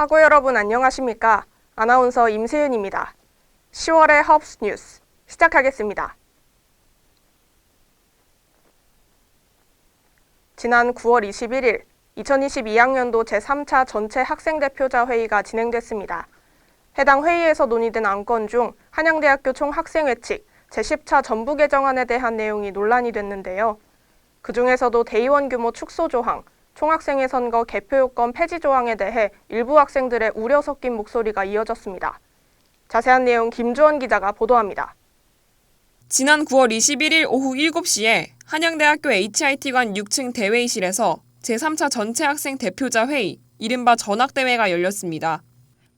학우 여러분 안녕하십니까? 아나운서 임세윤입니다. 10월의 헙스 뉴스 시작하겠습니다. 지난 9월 21일 2022학년도 제3차 전체 학생대표자 회의가 진행됐습니다. 해당 회의에서 논의된 안건 중 한양대학교 총학생회칙 제10차 전부 개정안에 대한 내용이 논란이 됐는데요. 그 중에서도 대의원 규모 축소 조항, 총학생회 선거 개표 요건 폐지 조항에 대해 일부 학생들의 우려 섞인 목소리가 이어졌습니다. 자세한 내용 김주원 기자가 보도합니다. 지난 9월 21일 오후 7시에 한양대학교 HIT관 6층 대회의실에서 제3차 전체 학생 대표자 회의, 이른바 전학대회가 열렸습니다.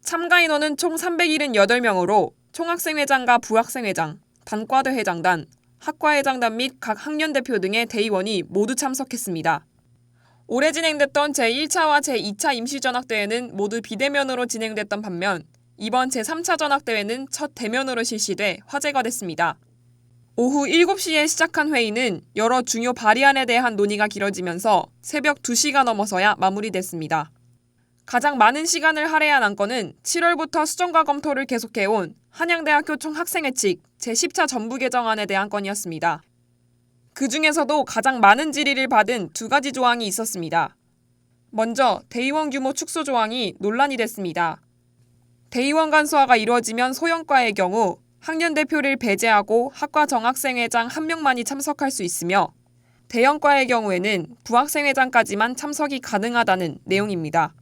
참가 인원은 총 378명으로 총학생회장과 부학생회장, 단과대 회장단, 학과회장단 및 각 학년 대표 등의 대의원이 모두 참석했습니다. 올해 진행됐던 제1차와 제2차 임시전학대회는 모두 비대면으로 진행됐던 반면 이번 제3차 전학대회는 첫 대면으로 실시돼 화제가 됐습니다. 오후 7시에 시작한 회의는 여러 중요 발의안에 대한 논의가 길어지면서 새벽 2시가 넘어서야 마무리됐습니다. 가장 많은 시간을 할애한 안건은 7월부터 수정과 검토를 계속해온 한양대학교 총학생회칙 제10차 전부 개정안에 대한 건이었습니다. 그 중에서도 가장 많은 질의를 받은 두 가지 조항이 있었습니다. 먼저 대의원 규모 축소 조항이 논란이 됐습니다. 대의원 간소화가 이루어지면 소형과의 경우 학년 대표를 배제하고 학과 정학생회장 1명만이 참석할 수 있으며 대형과의 경우에는 부학생회장까지만 참석이 가능하다는 내용입니다.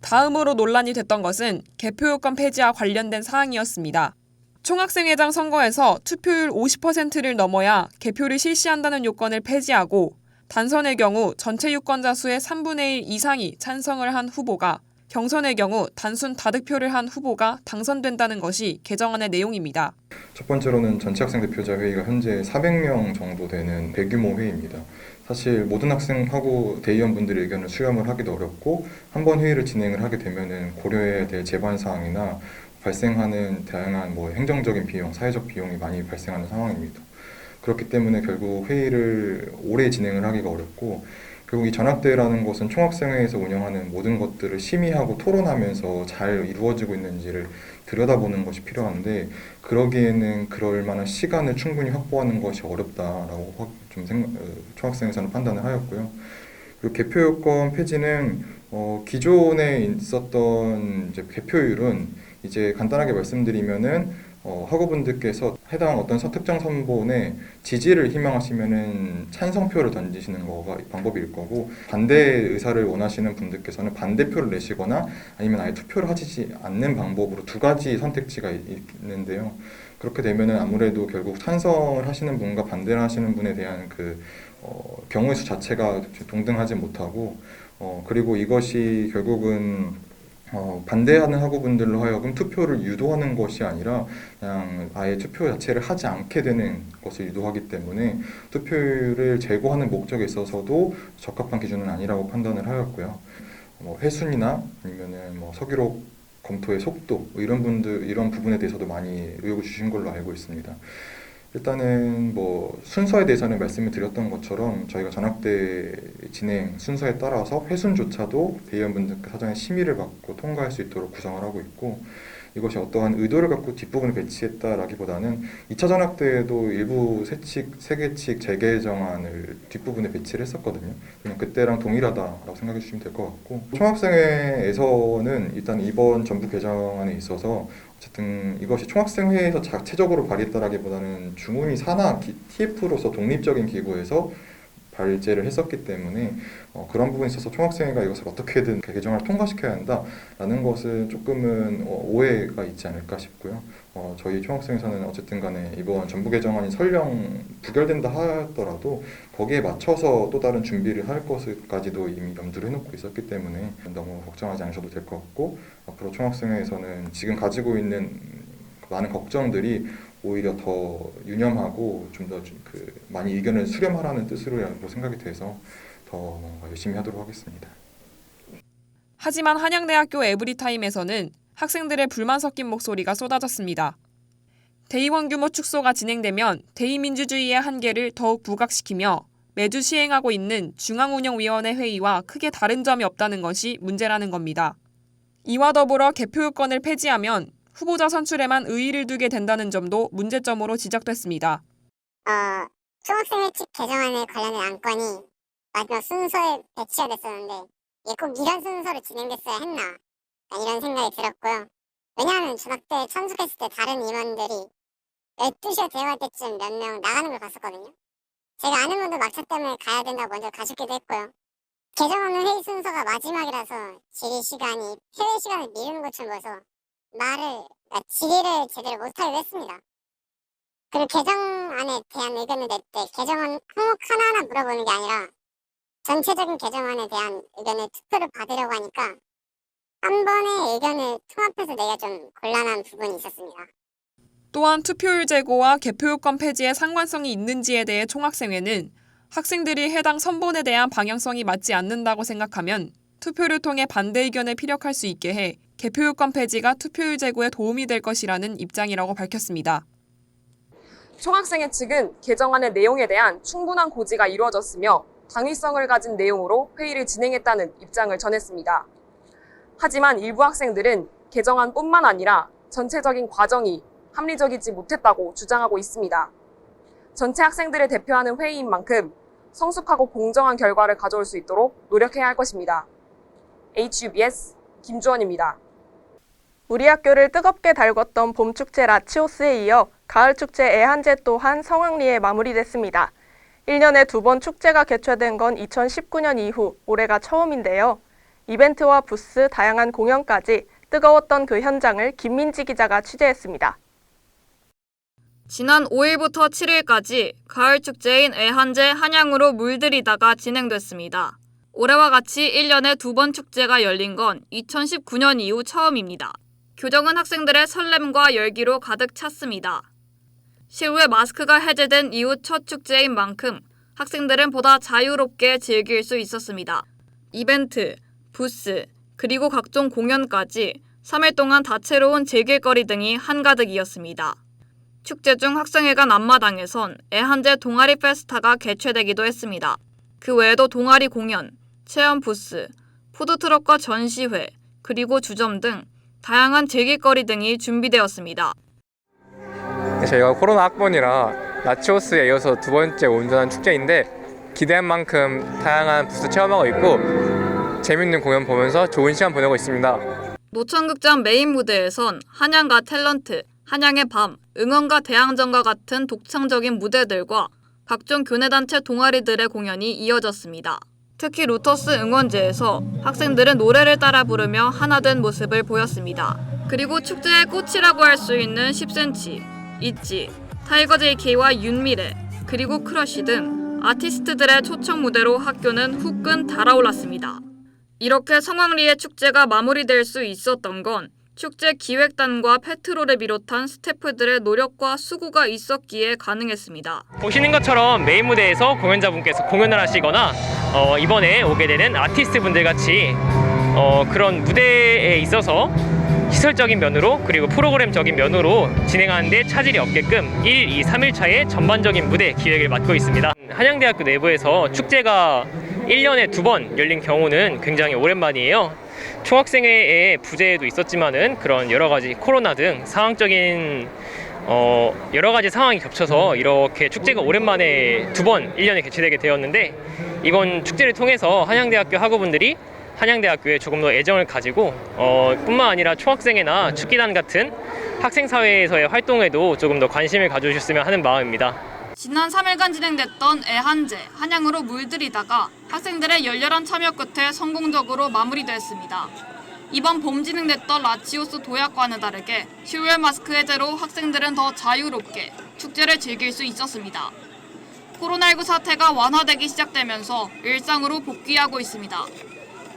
다음으로 논란이 됐던 것은 개표 요건 폐지와 관련된 사항이었습니다. 총학생회장 선거에서 투표율 50%를 넘어야 개표를 실시한다는 요건을 폐지하고 단선의 경우 전체 유권자 수의 3분의 1 이상이 찬성을 한 후보가, 경선의 경우 단순 다득표를 한 후보가 당선된다는 것이 개정안의 내용입니다. 첫 번째로는 전체 학생 대표자 회의가 현재 400명 정도 되는 대규모 회의입니다. 사실 모든 학생하고 대의원분들의 의견을 수렴을 하기도 어렵고 한 번 회의를 진행을 하게 되면은 고려해야 될 제반 사항이나 발생하는 다양한 행정적인 비용, 사회적 비용이 많이 발생하는 상황입니다. 그렇기 때문에 결국 회의를 오래 진행을 하기가 어렵고 결국 이 전학대회라는 것은 총학생회에서 운영하는 모든 것들을 심의하고 토론하면서 잘 이루어지고 있는지를 들여다보는 것이 필요한데 그러기에는 그럴 만한 시간을 충분히 확보하는 것이 어렵다라고 총학생회에서는 판단을 하였고요. 그리고 개표 요건 폐지는 기존에 있었던 개표율은 이제 간단하게 말씀드리면은 학우분들께서 해당 어떤 특정 선본에 지지를 희망하시면은 찬성표를 던지시는 거가 방법일 거고 반대 의사를 원하시는 분들께서는 반대표를 내시거나 아니면 아예 투표를 하시지 않는 방법으로 두 가지 선택지가 있는데요. 그렇게 되면은 아무래도 결국 찬성을 하시는 분과 반대를 하시는 분에 대한 경우의 수 자체가 동등하지 못하고 그리고 이것이 결국은 반대하는 학우분들로 하여금 투표를 유도하는 것이 아니라 그냥 아예 투표 자체를 하지 않게 되는 것을 유도하기 때문에 투표율을 제고하는 목적에 있어서도 적합한 기준은 아니라고 판단을 하였고요. 회순이나 아니면은 서기록 검토의 속도 이런 부분에 대해서도 많이 의혹을 주신 걸로 알고 있습니다. 일단은 순서에 대해서는 말씀을 드렸던 것처럼 저희가 전학대 진행 순서에 따라서 회순조차도 대의원분들께 사전에 심의를 받고 통과할 수 있도록 구성을 하고 있고 이것이 어떠한 의도를 갖고 뒷부분을 배치했다라기보다는 2차 전학대에도 일부 세계칙 재개정안을 뒷부분에 배치를 했었거든요. 그냥 그때랑 동일하다라고 생각해 주시면 될 것 같고 총학생회에서는 일단 이번 전부 개정안에 있어서 어쨌든 이것이 총학생회에서 자체적으로 발의했다라기보다는 중운이 산하 TF로서 독립적인 기구에서 발제를 했었기 때문에 그런 부분에 있어서 총학생회가 이것을 어떻게든 개정을 통과시켜야 한다라는 것은 조금은 오해가 있지 않을까 싶고요. 저희 총학생회에서는 어쨌든 간에 이번 전부 개정안이 설령 부결된다 하더라도 거기에 맞춰서 또 다른 준비를 할 것까지도 이미 염두를 해놓고 있었기 때문에 너무 걱정하지 않으셔도 될 것 같고 앞으로 총학생회에서는 지금 가지고 있는 많은 걱정들이 오히려 더 유념하고 좀 더 많이 의견을 수렴하라는 뜻으로 생각이 돼서 더 열심히 하도록 하겠습니다. 하지만 한양대학교 에브리타임에서는 학생들의 불만 섞인 목소리가 쏟아졌습니다. 대의원 규모 축소가 진행되면 대의민주주의의 한계를 더욱 부각시키며 매주 시행하고 있는 중앙운영위원회 회의와 크게 다른 점이 없다는 것이 문제라는 겁니다. 이와 더불어 개표요건을 폐지하면 후보자 선출에만 의의를 두게 된다는 점도 문제점으로 지적됐습니다. 총학생 회칙 개정안에 관련된 안건이 마지막 순서에 배치가 됐었는데 이게 꼭 이런 순서로 진행됐어야 했나 이런 생각이 들었고요. 왜냐하면 전학대 참석했을 때 다른 임원들이 12시가 되어갈 때쯤 몇 명 나가는 걸 봤었거든요. 제가 아는 분도 막차 때문에 가야 된다고 먼저 가셨기도 했고요. 개정하는 회의 순서가 마지막이라서 질의 시간이 해외 시간을 미루는 것처럼 보여서 질의를 제대로 못하기도 했습니다. 그리고 개정안에 대한 의견을 낼 때 개정안 항목 하나하나 물어보는 게 아니라 전체적인 개정안에 대한 의견을 투표를 받으려고 하니까 한 번의 의견을 통합해서 내가 좀 곤란한 부분이 있었습니다. 또한 투표율 제고와 개표요건 폐지에 상관성이 있는지에 대해 총학생회는 학생들이 해당 선본에 대한 방향성이 맞지 않는다고 생각하면 투표를 통해 반대 의견을 피력할 수 있게 해 개표요건 폐지가 투표율 제고에 도움이 될 것이라는 입장이라고 밝혔습니다. 총학생회 측은 개정안의 내용에 대한 충분한 고지가 이루어졌으며 당위성을 가진 내용으로 회의를 진행했다는 입장을 전했습니다. 하지만 일부 학생들은 개정안뿐만 아니라 전체적인 과정이 합리적이지 못했다고 주장하고 있습니다. 전체 학생들을 대표하는 회의인 만큼 성숙하고 공정한 결과를 가져올 수 있도록 노력해야 할 것입니다. HUBS 김주원입니다. 우리 학교를 뜨겁게 달궜던 봄축제 라치오스에 이어 가을축제 애한제 또한 성황리에 마무리됐습니다. 1년에 2번 축제가 개최된 건 2019년 이후 올해가 처음인데요. 이벤트와 부스, 다양한 공연까지 뜨거웠던 그 현장을 김민지 기자가 취재했습니다. 지난 5일부터 7일까지 가을 축제인 애한제 한양으로 물들이다가 진행됐습니다. 올해와 같이 1년에 2번 축제가 열린 건 2019년 이후 처음입니다. 교정은 학생들의 설렘과 열기로 가득 찼습니다. 실외 마스크가 해제된 이후 첫 축제인 만큼 학생들은 보다 자유롭게 즐길 수 있었습니다. 이벤트, 부스, 그리고 각종 공연까지 3일 동안 다채로운 즐길거리 등이 한가득이었습니다. 축제 중 학생회관 앞마당에선 애한제 동아리 페스타가 개최되기도 했습니다. 그 외에도 동아리 공연, 체험 부스, 푸드트럭과 전시회, 그리고 주점 등 다양한 즐길거리 등이 준비되었습니다. 저희가 코로나 학번이라 라치오스에 이어서 2번째 온전한 축제인데 기대한 만큼 다양한 부스 체험하고 있고 재밌는 공연 보면서 좋은 시간 보내고 있습니다. 노천극장 메인 무대에선 한양과 탤런트, 한양의 밤, 응원과 대항전과 같은 독창적인 무대들과 각종 교내단체 동아리들의 공연이 이어졌습니다. 특히 루터스 응원제에서 학생들은 노래를 따라 부르며 하나된 모습을 보였습니다. 그리고 축제의 꽃이라고 할 수 있는 10cm, 있지, 타이거 JK와 윤미래, 그리고 크러쉬 등 아티스트들의 초청 무대로 학교는 후끈 달아올랐습니다. 이렇게 성황리의 축제가 마무리될 수 있었던 건 축제 기획단과 페트롤을 비롯한 스태프들의 노력과 수고가 있었기에 가능했습니다. 보시는 것처럼 메인 무대에서 공연자분께서 공연을 하시거나 이번에 오게 되는 아티스트 분들 같이 그런 무대에 있어서 시설적인 면으로 그리고 프로그램적인 면으로 진행하는 데 차질이 없게끔 1, 2, 3일차의 전반적인 무대 기획을 맡고 있습니다. 한양대학교 내부에서 축제가 1년에 2번 열린 경우는 굉장히 오랜만이에요. 총학생회의 부재도 있었지만은 그런 여러 가지 코로나 등 상황적인 여러 가지 상황이 겹쳐서 이렇게 축제가 오랜만에 2번 1년에 개최되게 되었는데 이번 축제를 통해서 한양대학교 학우분들이 한양대학교에 조금 더 애정을 가지고 뿐만 아니라 총학생회나 축기단 같은 학생사회에서의 활동에도 조금 더 관심을 가져주셨으면 하는 마음입니다. 지난 3일간 진행됐던 애한제, 한양으로 물들이다가 학생들의 열렬한 참여 끝에 성공적으로 마무리됐습니다. 이번 봄 진행됐던 라치오스 도약과는 다르게 실외 마스크 해제로 학생들은 더 자유롭게 축제를 즐길 수 있었습니다. 코로나19 사태가 완화되기 시작되면서 일상으로 복귀하고 있습니다.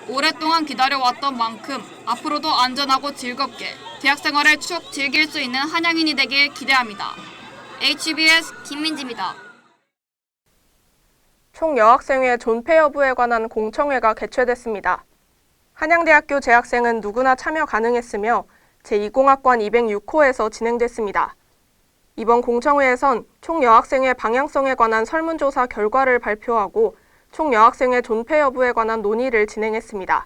오랫동안 기다려왔던 만큼 앞으로도 안전하고 즐겁게 대학생활을 추억 즐길 수 있는 한양인이 되길 기대합니다. HBS 김민지입니다. 총여학생회 존폐 여부에 관한 공청회가 개최됐습니다. 한양대학교 재학생은 누구나 참여 가능했으며 제20학관 206호에서 진행됐습니다. 이번 공청회에선 총여학생회 방향성에 관한 설문조사 결과를 발표하고 총여학생회 존폐 여부에 관한 논의를 진행했습니다.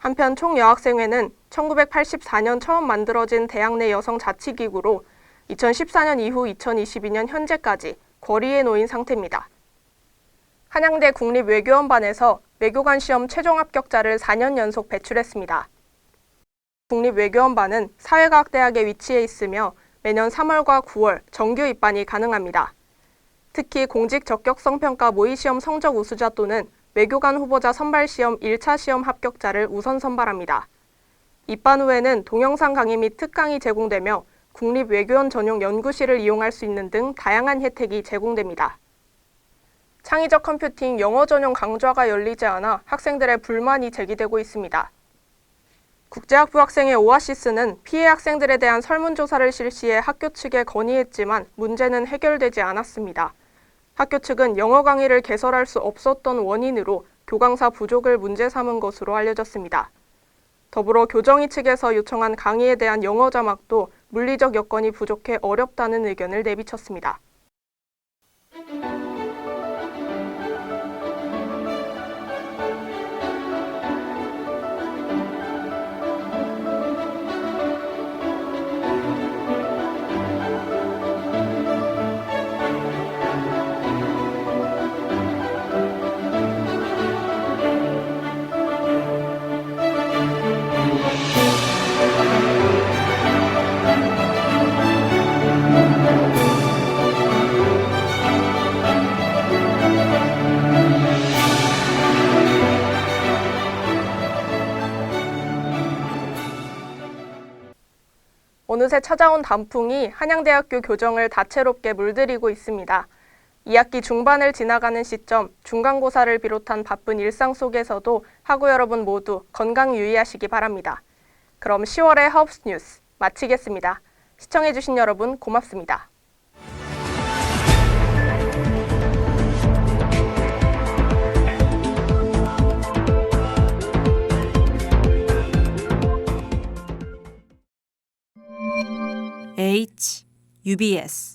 한편 총여학생회는 1984년 처음 만들어진 대학 내 여성 자치기구로 2014년 이후 2022년 현재까지 거리에 놓인 상태입니다. 한양대 국립외교원반에서 외교관 시험 최종 합격자를 4년 연속 배출했습니다. 국립외교원반은 사회과학대학에 위치해 있으며 매년 3월과 9월 정규 입반이 가능합니다. 특히 공직 적격성 평가 모의시험 성적 우수자 또는 외교관 후보자 선발시험 1차 시험 합격자를 우선 선발합니다. 입반 후에는 동영상 강의 및 특강이 제공되며 국립외교원 전용 연구실을 이용할 수 있는 등 다양한 혜택이 제공됩니다. 창의적 컴퓨팅 영어 전용 강좌가 열리지 않아 학생들의 불만이 제기되고 있습니다. 국제학부 학생회 오아시스는 피해 학생들에 대한 설문조사를 실시해 학교 측에 건의했지만 문제는 해결되지 않았습니다. 학교 측은 영어 강의를 개설할 수 없었던 원인으로 교강사 부족을 문제 삼은 것으로 알려졌습니다. 더불어 교정위 측에서 요청한 강의에 대한 영어 자막도 물리적 여건이 부족해 어렵다는 의견을 내비쳤습니다. 어느새 찾아온 단풍이 한양대학교 교정을 다채롭게 물들이고 있습니다. 2학기 중반을 지나가는 시점, 중간고사를 비롯한 바쁜 일상 속에서도 학우 여러분 모두 건강 유의하시기 바랍니다. 그럼 10월의 하우스 뉴스 마치겠습니다. 시청해주신 여러분 고맙습니다. UBS